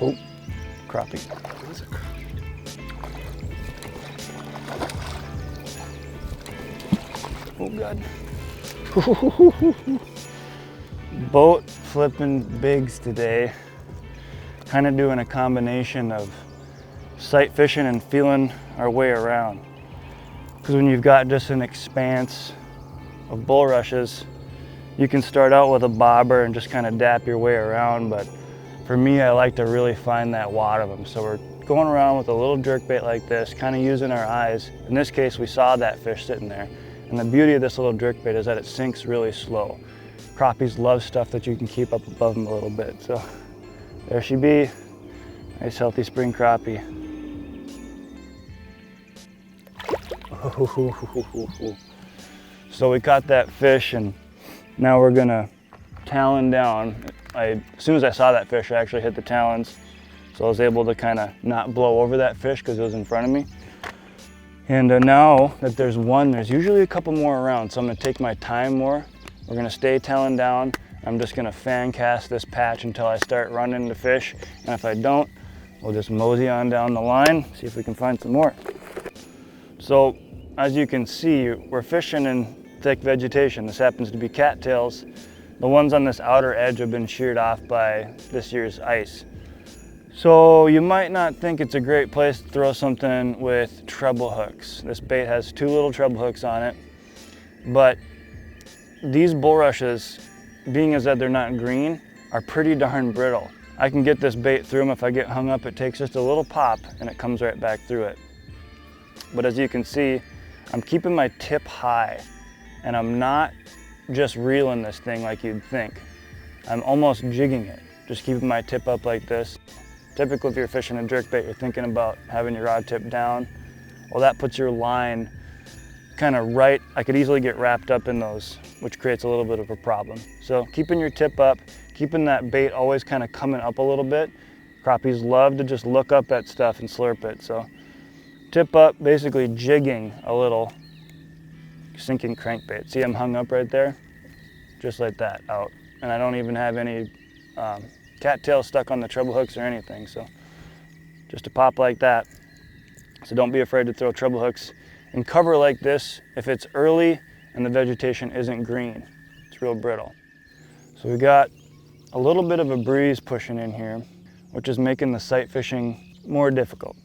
Oh, crappie. What is a crappie? Oh God. Boat flipping bigs today. Kind of doing a combination of sight fishing and feeling our way around. Because when you've got just an expanse of bulrushes, you can start out with a bobber and just kind of dap your way around, but for me, I like to really find that wad of them. So we're going around with a little jerkbait like this, kind of using our eyes. In this case, we saw that fish sitting there. And the beauty of this little jerkbait is that it sinks really slow. Crappies love stuff that you can keep up above them a little bit. So there she be, nice healthy spring crappie. So we caught that fish and now we're gonna talon down. As soon as I saw that fish, I actually hit the talons. So I was able to kind of not blow over that fish because it was in front of me. And now that there's one, there's usually a couple more around. So I'm gonna take my time more. We're gonna stay talon down. I'm just gonna fan cast this patch until I start running the fish. And if I don't, we'll just mosey on down the line, see if we can find some more. So as you can see, we're fishing in thick vegetation. This happens to be cattails. The ones on this outer edge have been sheared off by this year's ice. So you might not think it's a great place to throw something with treble hooks. This bait has 2 little treble hooks on it, but these bulrushes, being as that they're not green, are pretty darn brittle. I can get this bait through them. If I get hung up, it takes just a little pop and it comes right back through it. But as you can see, I'm keeping my tip high and I'm not just reeling this thing like you'd think. I'm almost jigging it, just keeping my tip up like this. Typically, if you're fishing a jerkbait, you're thinking about having your rod tip down. Well, that puts your line kind of right. I could easily get wrapped up in those, which creates a little bit of a problem. So keeping your tip up, keeping that bait always kind of coming up a little bit. Crappies love to just look up at stuff and slurp it. So tip up, basically jigging a little sinking crankbait. See, I'm hung up right there, just like that, out. And I don't even have any cattails stuck on the treble hooks or anything, so just a pop like that. So don't be afraid to throw treble hooks in cover like this if it's early and the vegetation isn't green. It's real brittle. So we got a little bit of a breeze pushing in here, which is making the sight fishing more difficult.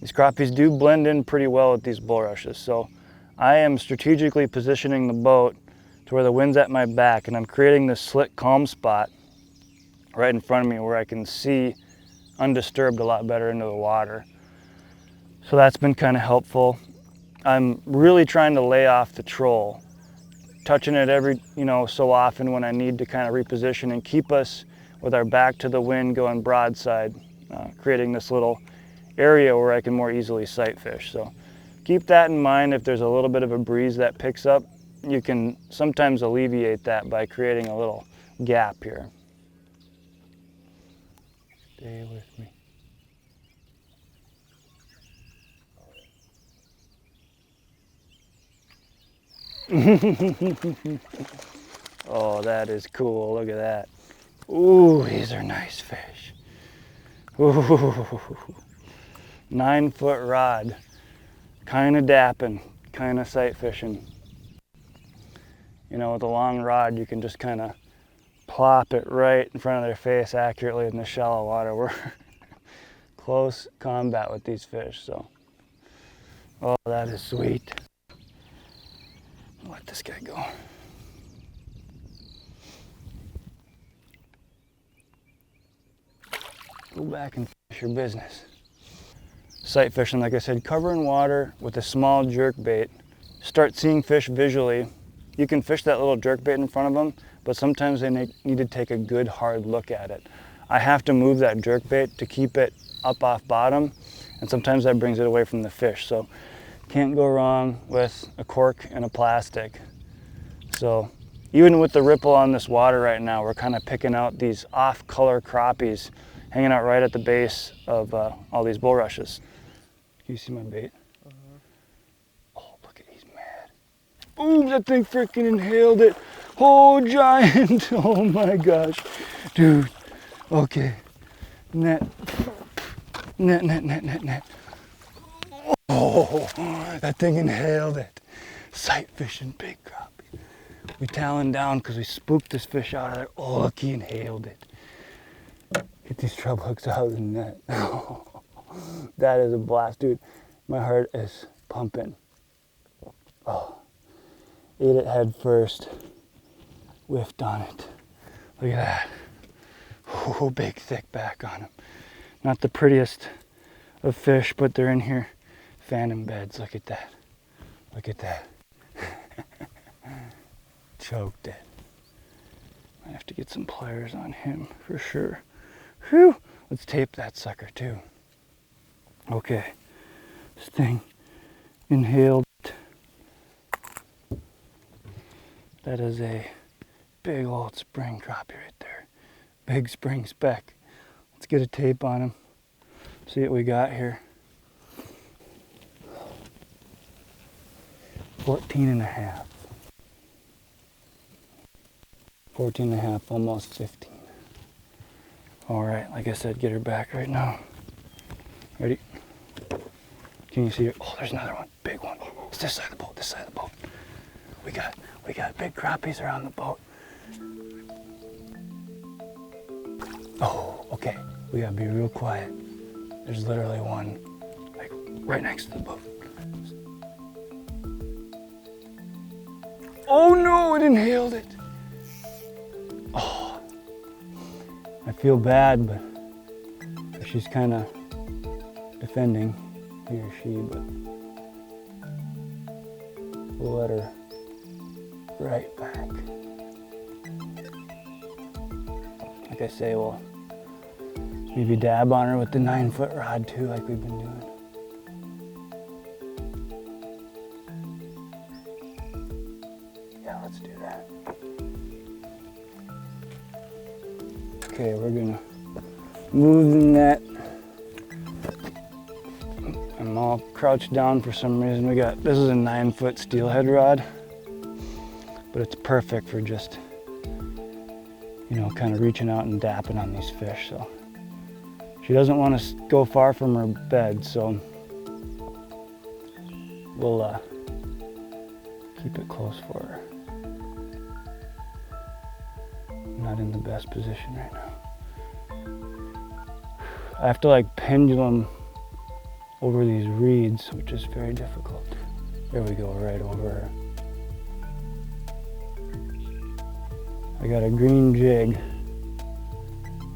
These crappies do blend in pretty well with these bulrushes, so I am strategically positioning the boat to where the wind's at my back, and I'm creating this slick calm spot right in front of me where I can see undisturbed a lot better into the water. So that's been kind of helpful. I'm really trying to lay off the troll, touching it every so often when I need to kind of reposition and keep us with our back to the wind going broadside, creating this little area where I can more easily sight fish. So keep that in mind. If there's a little bit of a breeze that picks up, you can sometimes alleviate that by creating a little gap here. Stay with me. Oh, that is cool. Look at that. Ooh, these are nice fish. Ooh, 9-foot rod. Kind of dapping, kind of sight fishing. You know, with a long rod, you can just kind of plop it right in front of their face accurately in the shallow water. We're close combat with these fish, so. Oh, that is sweet. Let this guy go. Go back and fish your business. Sight fishing, like I said, cover in water with a small jerkbait. Start seeing fish visually. You can fish that little jerkbait in front of them, but sometimes they need to take a good hard look at it. I have to move that jerkbait to keep it up off bottom, and sometimes that brings it away from the fish. So can't go wrong with a cork and a plastic. So even with the ripple on this water right now, we're kind of picking out these off-color crappies hanging out right at the base of all these bulrushes. Can you see my bait? Oh, look at, he's mad. Boom, that thing freaking inhaled it. Oh, giant. Oh my gosh. Dude, okay. net, net, net, net, net, net. Oh, that thing inhaled it. Sight fishing big crappie. We taloned down because we spooked this fish out of there. Oh, look, he inhaled it. Get these treble hooks out of the net. That is a blast, dude. My heart is pumping. Oh, ate it head first. Whiffed on it. Look at that. Oh, big thick back on him. Not the prettiest of fish, but they're in here fanning beds. Look at that. Look at that. Choked it. I have to get some pliers on him for sure. Whew. Let's tape that sucker too. Okay. This thing inhaled. That is a big old spring crappie right there. Big spring speck. Let's get a tape on him. See what we got here. 14 and a half. 14 and a half, almost 15. All right, like I said, get her back right now. Ready? Can you see her? Oh, there's another one, big one. It's this side of the boat, this side of the boat. We got big crappies around the boat. Oh, okay, we gotta be real quiet. There's literally one, like, right next to the boat. Oh no, it inhaled it. Oh, I feel bad, but she's kind of defending, he or she, but we'll let her right back. Like I say, we'll maybe dab on her with the 9-foot rod too, like we've been doing. Yeah, let's do that. Okay, we're gonna move the net. I'm all crouched down for some reason. This is a 9-foot steelhead rod, but it's perfect for just, you know, kind of reaching out and dapping on these fish. So she doesn't want to go far from her bed, so we'll keep it close for her. I'm not in the best position right now. I have to like pendulum over these reeds, which is very difficult. There we go, right over her. I got a green jig.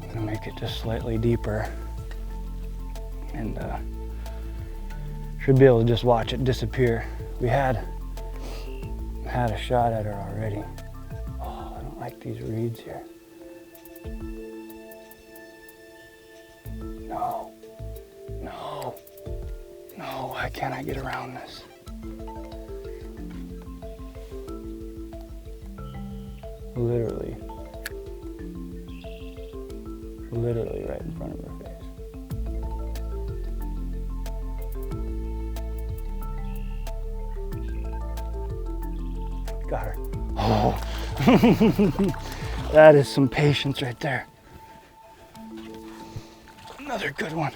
I'm gonna make it just slightly deeper. And should be able to just watch it disappear. We had a shot at her already. Oh, I don't like these reeds here. No, no, no, why can't I get around this? Literally right in front of her face. Got her. Oh, that is some patience right there. Another good one.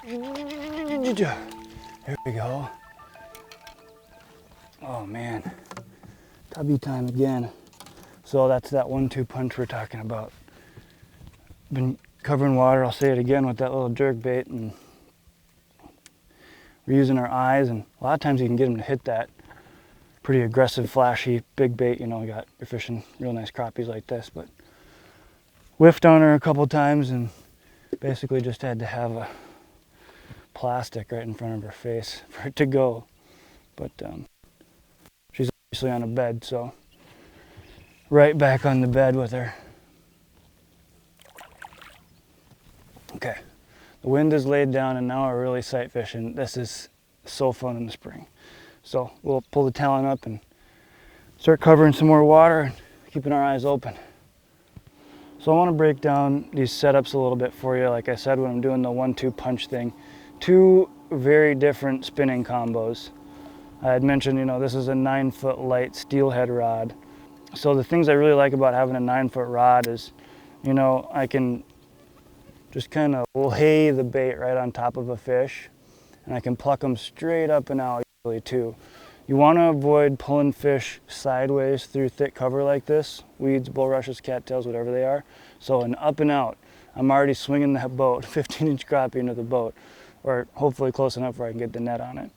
There we go. Oh man, tubby time again. So that's that 1-2 punch we're talking about. Been covering water, I'll say it again, with that little jerk bait, and we're using our eyes, and a lot of times you can get them to hit that pretty aggressive, flashy, big bait. You know, you're fishing real nice crappies like this, but whiffed on her a couple times and basically just had to have a plastic right in front of her face for it to go. But she's obviously on a bed, so right back on the bed with her. Okay, the wind is laid down and now we're really sight fishing. This is so fun in the spring. So we'll pull the talon up and start covering some more water and keeping our eyes open. So I want to break down these setups a little bit for you. Like I said, when I'm doing the 1-2 punch thing, two very different spinning combos. I had mentioned, you know, this is a 9-foot light steelhead rod. So the things I really like about having a 9-foot rod is, you know, I can just kind of lay the bait right on top of a fish, and I can pluck them straight up and out easily too. You want to avoid pulling fish sideways through thick cover like this, weeds, bulrushes, cattails, whatever they are. So an up and out, I'm already swinging that boat, 15-inch crappie into the boat, or hopefully close enough where I can get the net on it.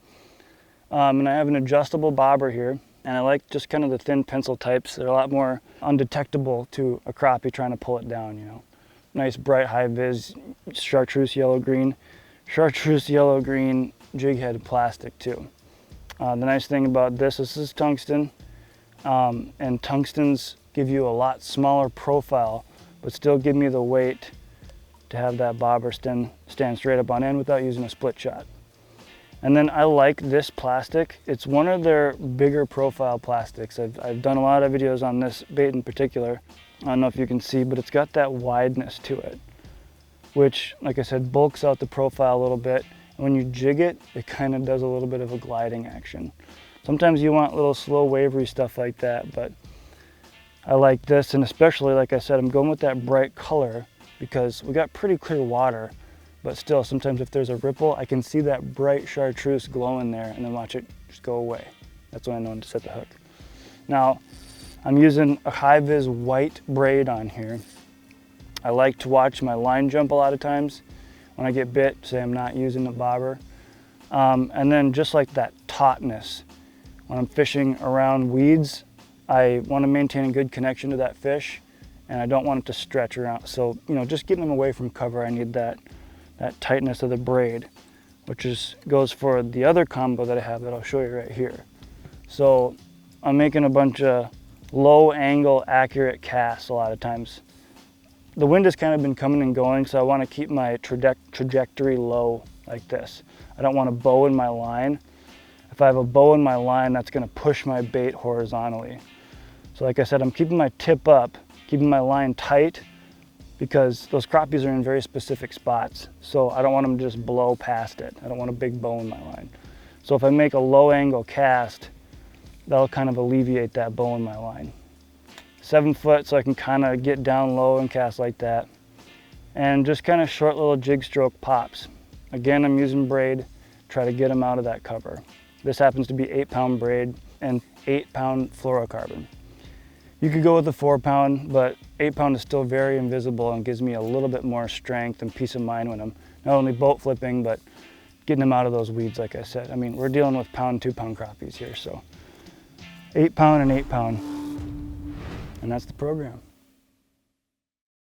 And I have an adjustable bobber here, and I like just kind of the thin pencil types. They're a lot more undetectable to a crappie trying to pull it down, you know. Nice bright high vis, chartreuse yellow green. Chartreuse yellow green jig head plastic too. The nice thing about this is tungsten, and tungstens give you a lot smaller profile, but still give me the weight to have that bobber stand straight up on end without using a split shot. And then I like this plastic. It's one of their bigger profile plastics. I've done a lot of videos on this bait in particular. I don't know if you can see, but it's got that wideness to it, which, like I said, bulks out the profile a little bit. And when you jig it, it kind of does a little bit of a gliding action. Sometimes you want little slow wavery stuff like that, but I like this, and especially, like I said, I'm going with that bright color because we got pretty clear water, but still, sometimes if there's a ripple, I can see that bright chartreuse glow in there and then watch it just go away. That's when I know to set the hook. Now, I'm using a high-vis white braid on here. I like to watch my line jump a lot of times when I get bit, say I'm not using the bobber. And then just like that tautness, when I'm fishing around weeds, I want to maintain a good connection to that fish, and I don't want it to stretch around. So, you know, just getting them away from cover, I need that tightness of the braid, which goes for the other combo that I have that I'll show you right here. So I'm making a bunch of low angle accurate casts a lot of times. The wind has kind of been coming and going, so I want to keep my trajectory low like this. I don't want a bow in my line. If I have a bow in my line, that's going to push my bait horizontally. So like I said, I'm keeping my tip up, keeping my line tight, because those crappies are in very specific spots. So I don't want them to just blow past it. I don't want a big bow in my line. So if I make a low angle cast, that'll kind of alleviate that bow in my line. 7 foot, so I can kind of get down low and cast like that. And just kind of short little jig stroke pops. Again, I'm using braid, try to get them out of that cover. This happens to be 8-pound braid and 8-pound fluorocarbon. You could go with the 4-pound, but 8-pound is still very invisible and gives me a little bit more strength and peace of mind when I'm not only boat flipping, but getting them out of those weeds, like I said. I mean, we're dealing with 1-pound, 2-pound crappies here, so 8-pound and 8-pound, and that's the program.